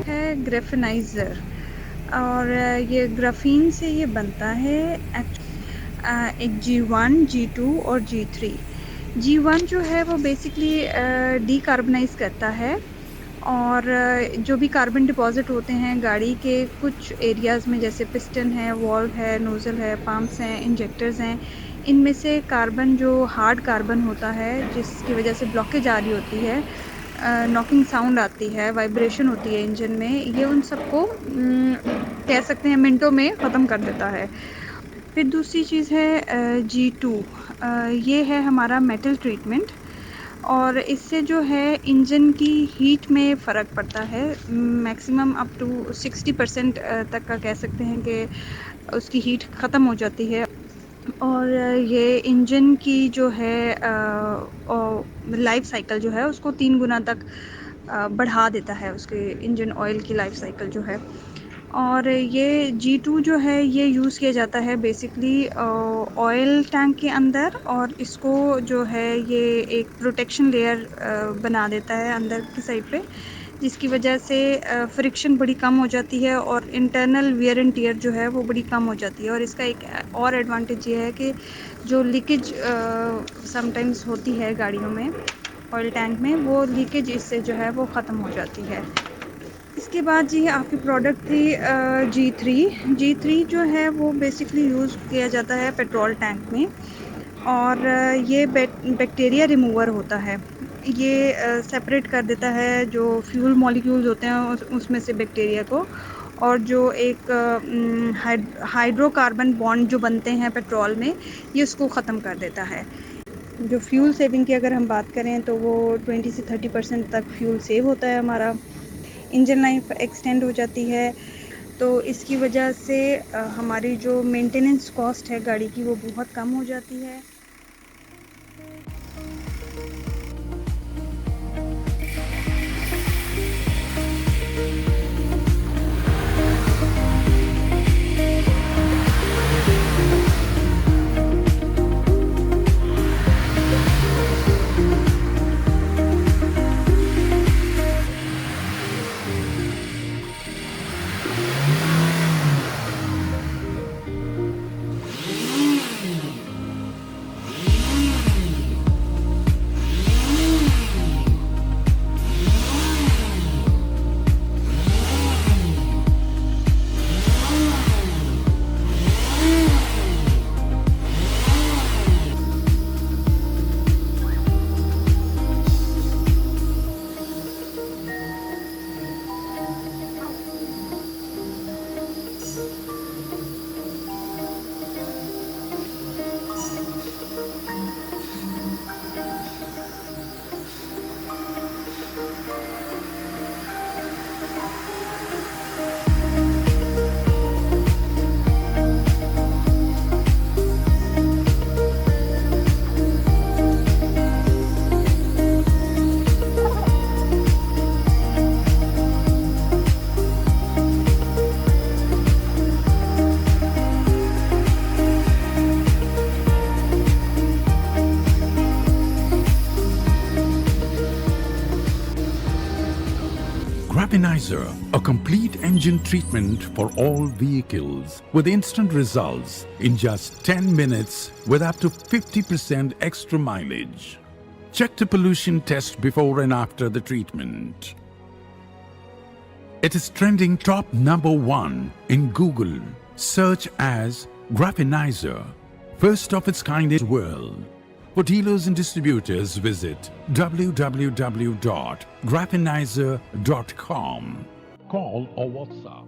है ग्रेफेनाइज़र, और ये ग्राफीन से ये बनता है। एक G1, G2 और G3। G1 जो है वो बेसिकली डीकार्बनाइज करता है, और जो भी कार्बन डिपॉज़िट होते हैं गाड़ी के कुछ एरियाज़ में, जैसे पिस्टन है, वॉल्व है, नोज़ल है, पम्प्स हैं, इंजेक्टर्स हैं, इनमें से कार्बन जो हार्ड कार्बन होता है जिसकी वजह से ब्लॉकेज आ रही होती है, नॉकिंग साउंड आती है, वाइब्रेशन होती है इंजन में, ये उन सबको कह सकते हैं मिनटों में ख़त्म कर देता है। फिर दूसरी चीज़ है G2। ये है हमारा मेटल ट्रीटमेंट, और इससे जो है इंजन की हीट में फ़र्क पड़ता है। मैक्सिमम अप टू 60% तक का कह सकते हैं कि उसकी हीट ख़त्म हो जाती है, और ये इंजन की जो है लाइफ साइकिल जो है उसको 3 गुना तक बढ़ा देता है, उसके इंजन ऑयल की लाइफ साइकिल जो है। और ये G2 जो है ये यूज़ किया जाता है बेसिकली ऑयल टैंक के अंदर, और इसको जो है ये एक प्रोटेक्शन लेयर बना देता है अंदर की साइड पे, जिसकी वजह से फ्रिक्शन बड़ी कम हो जाती है, और इंटरनल वियर एंड टियर जो है वो बड़ी कम हो जाती है। और इसका एक और एडवांटेज ये है कि जो लीकेज समटाइम्स होती है गाड़ियों में ऑयल टैंक में, वो लीकेज इससे जो है वो ख़त्म हो जाती है। इसके बाद जी आपकी प्रोडक्ट थी G3 जो है वो बेसिकली यूज़ किया जाता है पेट्रोल टैंक में, और ये बैक्टीरिया रिमूवर होता है। ये सेपरेट कर देता है जो फ्यूल मॉलिक्यूल्स होते हैं उसमें से बैक्टीरिया को, और जो एक हाइड्रोकार्बन बॉन्ड जो बनते हैं पेट्रोल में, ये उसको ख़त्म कर देता है। जो फ्यूल सेविंग की अगर हम बात करें तो वो 20 से 30% तक फ्यूल सेव होता है हमारा। इंजन लाइफ एक्सटेंड हो जाती है, तो इसकी वजह से हमारी जो मेंटेनेंस कॉस्ट है गाड़ी की वो बहुत कम हो जाती है। Graphenizer, a complete engine treatment for all vehicles with instant results in just 10 minutes with up to 50% extra mileage. Check the pollution test before and after the treatment. It is trending top #1 in Google. Search as Graphenizer, first of its kind in the world. For dealers and distributors, visit www.graphenizer.com. Call or WhatsApp